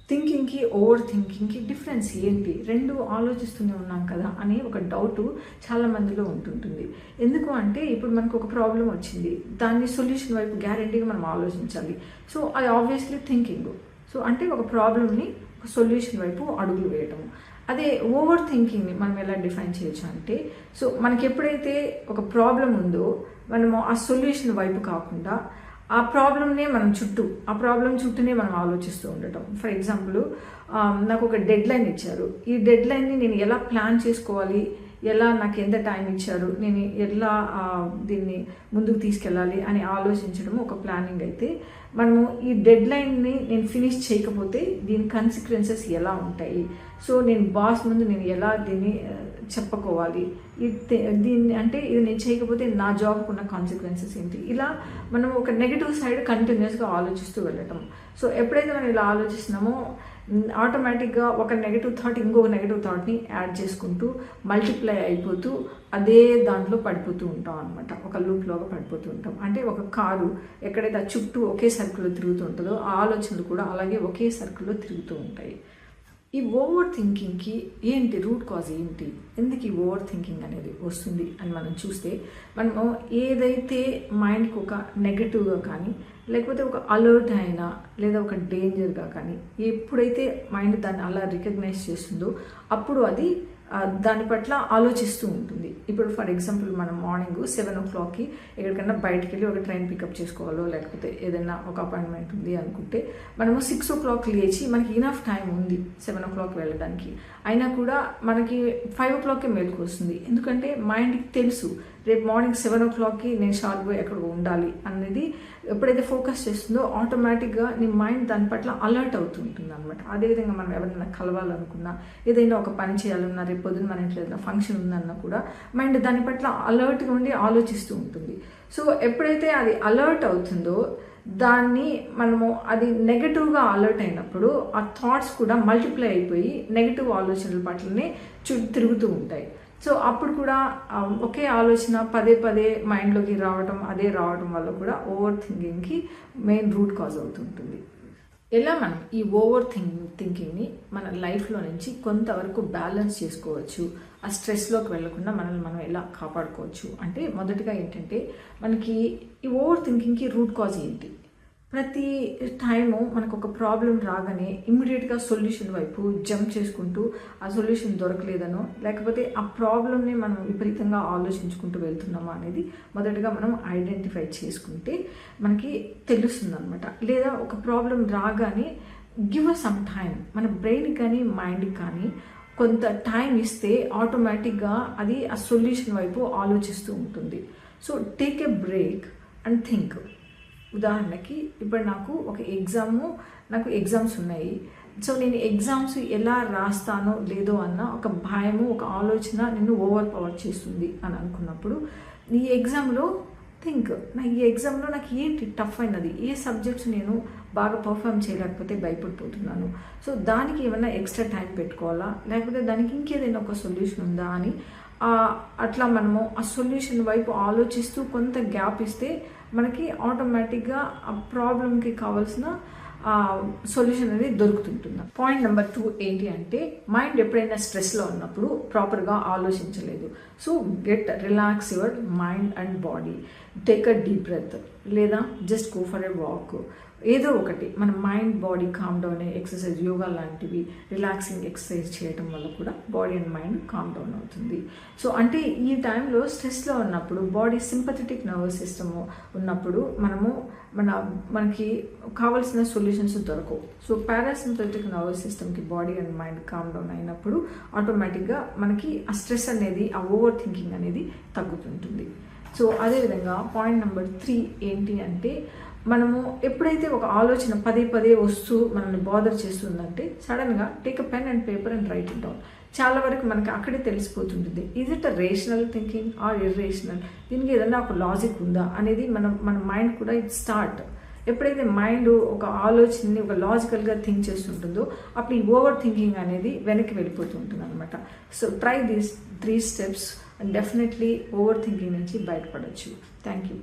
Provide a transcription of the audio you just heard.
థింకింగ్కి over థింకింగ్కి difference ఏంటి, రెండు ఆలోచిస్తూనే ఉన్నాం కదా అని ఒక డౌట్ చాలా మందిలో ఉంటుంటుంది. ఎందుకు అంటే ఇప్పుడు మనకు ఒక ప్రాబ్లం వచ్చింది, దాన్ని సొల్యూషన్ వైపు గ్యారంటీగా మనం ఆలోచించాలి. సో అది ఆబ్వియస్లీ థింకింగ్. సో అంటే ఒక ప్రాబ్లమ్ని ఒక సొల్యూషన్ వైపు అడుగులు వేయటం. అదే ఓవర్ థింకింగ్ని మనం ఎలా డిఫైన్ చేయొచ్చు అంటే, సో మనకి ఎప్పుడైతే ఒక ప్రాబ్లం ఉందో మనము ఆ సొల్యూషన్ వైపు కాకుండా ఆ ప్రాబ్లమ్నే ఆ ప్రాబ్లం చుట్టూనే మనం ఆలోచిస్తూ ఉండటం. ఫర్ ఎగ్జాంపుల్, నాకు ఒక డెడ్ లైన్ ఇచ్చారు. ఈ డెడ్ లైన్ని నేను ఎలా ప్లాన్ చేసుకోవాలి, నాకు ఎంత టైం ఇచ్చారు, నేను ఎలా దీన్ని ముందుకు తీసుకెళ్ళాలి అని ఆలోచించడం ఒక ప్లానింగ్ అయితే, మనము ఈ డెడ్ లైన్ని నేను ఫినిష్ చేయకపోతే దీని కాన్సిక్వెన్సెస్ ఎలా ఉంటాయి, సో నేను బాస్ ముందు నేను ఎలా దీన్ని చెప్పుకోవాలి, దీన్ని అంటే ఇది నేను చేయకపోతే నా జాబ్కు ఉన్న కాన్సిక్వెన్సెస్ ఏంటి, ఇలా మనం ఒక నెగిటివ్ సైడ్ కంటిన్యూస్గా ఆలోచిస్తూ వెళ్ళటం. సో ఎప్పుడైతే మనం ఇలా ఆలోచిస్తున్నామో ఆటోమేటిక్గా ఒక నెగిటివ్ థాట్ ఇంకొక నెగిటివ్ థాట్ని యాడ్ చేసుకుంటూ మల్టిప్లై అయిపోతూ అదే దాంట్లో పడిపోతూ ఉంటాం అనమాట. ఒక లూప్లోగా పడిపోతూ ఉంటాం. అంటే ఒక కారు ఎక్కడైతే చుట్టూ ఒకే సర్కిల్లో తిరుగుతూ ఉంటుందో ఆ ఆలోచనలు కూడా అలాగే ఒకే సర్కిల్లో తిరుగుతూ ఉంటాయి. ఈ ఓవర్ థింకింగ్కి ఏంటి రూట్ కాజ్ ఏంటి, ఎందుకు ఈ ఓవర్ థింకింగ్ అనేది వస్తుంది అని మనం చూస్తే, మనము ఏదైతే మైండ్కి ఒక నెగటివ్గా కానీ లేకపోతే ఒక అలర్ట్ అయినా లేదా ఒక డేంజర్గా కానీ ఎప్పుడైతే మైండ్ దాన్ని అలా రికగ్నైజ్ చేస్తుందో అప్పుడు అది దాని పట్ల ఆలోచిస్తూ ఉంటుంది. ఇప్పుడు ఫర్ ఎగ్జాంపుల్ మనం మార్నింగ్ 7 o'clockకి ఎక్కడికైనా బయటకు వెళ్ళి ఒక ట్రైన్ పికప్ చేసుకోవాలో లేకపోతే ఏదైనా ఒక అపాయింట్మెంట్ ఉంది అనుకుంటే, మనము 6 o'clock లేచి మనకి ఇనఫ్ టైం ఉంది 7 o'clock వెళ్ళడానికి, అయినా కూడా మనకి 5 o'clockకే మెలకు వస్తుంది. ఎందుకంటే మైండ్కి తెలుసు రేపు మార్నింగ్ 7 o'clockకి నేను షార్ప్గా ఎక్కడ ఉండాలి అనేది ఎప్పుడైతే ఫోకస్ చేస్తుందో ఆటోమేటిక్గా నీ మైండ్ దాని పట్ల అలర్ట్ అవుతూ ఉంటుంది అనమాట. అదేవిధంగా మనం ఎవరైనా కలవాలనుకున్నా, ఏదైనా ఒక పని చేయాలన్నా, రేపు పొద్దున మన ఇంట్లో ఏదైనా ఫంక్షన్ ఉందన్నా కూడా మైండ్ దాని పట్ల అలర్ట్గా ఉండి ఆలోచిస్తూ ఉంటుంది. సో ఎప్పుడైతే అది అలర్ట్ అవుతుందో దాన్ని మనము అది నెగటివ్గా అలర్ట్ అయినప్పుడు ఆ థాట్స్ కూడా మల్టిప్లై అయిపోయి నెగటివ్ ఆలోచనల పట్లనే తిరుగుతూ ఉంటాయి. సో అప్పుడు కూడా ఒకే ఆలోచన పదే పదే మైండ్లోకి రావడం వల్ల కూడా ఓవర్ థింకింగ్కి మెయిన్ రూట్ కాజ్ అవుతుంటుంది. ఎలా మనం ఈ ఓవర్ థింకింగ్ని మన లైఫ్లో నుంచి కొంతవరకు బ్యాలెన్స్ చేసుకోవచ్చు, ఆ స్ట్రెస్లోకి వెళ్లకుండా మనల్ని మనం ఎలా కాపాడుకోవచ్చు అంటే, మొదటిగా ఏంటంటే మనకి ఈ ఓవర్ థింకింగ్కి రూట్ కాజ్ ఏంటి. ప్రతి టైము మనకు ఒక ప్రాబ్లం రాగానే ఇమ్మీడియట్గా సొల్యూషన్ వైపు జంప్ చేసుకుంటూ ఆ సొల్యూషన్ దొరకలేదనో లేకపోతే ఆ ప్రాబ్లమ్ని మనం విపరీతంగా ఆలోచించుకుంటూ వెళ్తున్నామా అనేది మొదటగా మనం ఐడెంటిఫై చేసుకుంటే మనకి తెలుస్తుంది అనమాట. లేదా ఒక ప్రాబ్లం రాగానే గివ్ అస్ సమ్ టైం, మన బ్రెయిన్కి కానీ మైండ్కి కానీ కొంత టైం ఇస్తే ఆటోమేటిక్గా అది ఆ సొల్యూషన్ వైపు ఆలోచిస్తూ ఉంటుంది. So take a break and think. ఉదాహరణకి ఇప్పుడు నాకు ఎగ్జామ్స్ ఉన్నాయి. సో నేను ఎగ్జామ్స్ ఎలా రాస్తానో లేదో అన్న ఒక భయము, ఒక ఆలోచన నిన్ను ఓవర్ పవర్ చేస్తుంది అని అనుకున్నప్పుడు, ఈ ఎగ్జామ్లో ఈ ఎగ్జామ్లో నాకు ఏంటి టఫ్ అయినది, ఏ సబ్జెక్ట్స్ నేను బాగా పర్ఫామ్ చేయలేకపోతే భయపడిపోతున్నాను, సో దానికి ఏమైనా ఎక్స్ట్రా టైం పెట్టుకోవాలా లేకపోతే దానికి ఇంకేదైనా ఒక సొల్యూషన్ ఉందా అని అట్లా మనము ఆ సొల్యూషన్ వైపు ఆలోచిస్తూ కొంత గ్యాప్ ఇస్తే మనకి ఆటోమేటిక్గా ఆ ప్రాబ్లంకి కావాల్సిన సొల్యూషన్ అనేది దొరుకుతుంటుంది. పాయింట్ నెంబర్ 2 ఏంటి అంటే, మైండ్ ఎప్పుడైనా స్ట్రెస్లో ఉన్నప్పుడు ప్రాపర్గా ఆలోచించలేదు. So relax your mind and body, take a deep breath లేదా just go for a walk. ఏదో ఒకటి మన మైండ్ బాడీ కామ్ డౌన్ అయ్యే ఎక్సర్సైజ్, యోగా లాంటివి రిలాక్సింగ్ ఎక్సర్సైజ్ చేయడం వల్ల కూడా body and mind calm down అవుతుంది. సో అంటే ఈ టైంలో స్ట్రెస్లో ఉన్నప్పుడు బాడీ సింపథెటిక్ నర్వస్ సిస్టమ్ ఉన్నప్పుడు మనకి కావాల్సిన సొల్యూషన్స్ దొరకవు. సో పారాసింపథెటిక్ నర్వస్ సిస్టమ్కి body and mind calm down అయినప్పుడు ఆటోమేటిక్గా మనకి ఆ స్ట్రెస్ అనేది, ఆ ఓవర్ థింకింగ్ అనేది తగ్గుతుంటుంది. సో అదేవిధంగా పాయింట్ నెంబర్ 3 ఏంటి అంటే, మనము ఎప్పుడైతే ఒక ఆలోచన పదే పదే వస్తూ మనల్ని బాదర్ చేస్తుందంటే సడన్గా take a pen and paper and write it down. చాలా వరకు మనకి అక్కడే తెలిసిపోతుంటుంది, is it a rational thinking or irrational, దీనికి ఏదైనా ఒక లాజిక్ ఉందా అనేది మన మైండ్ కూడా స్టార్ట్. ఎప్పుడైతే మైండ్ ఒక ఆలోచనని ఒక లాజికల్గా థింక్ చేస్తుంటుందో అప్పుడు ఈ ఓవర్ థింకింగ్ అనేది వెనక్కి వెళ్ళిపోతూ ఉంటుంది అనమాట. So try these 3 steps and definitely over thinking నుంచి బయటపడవచ్చు. Thank you.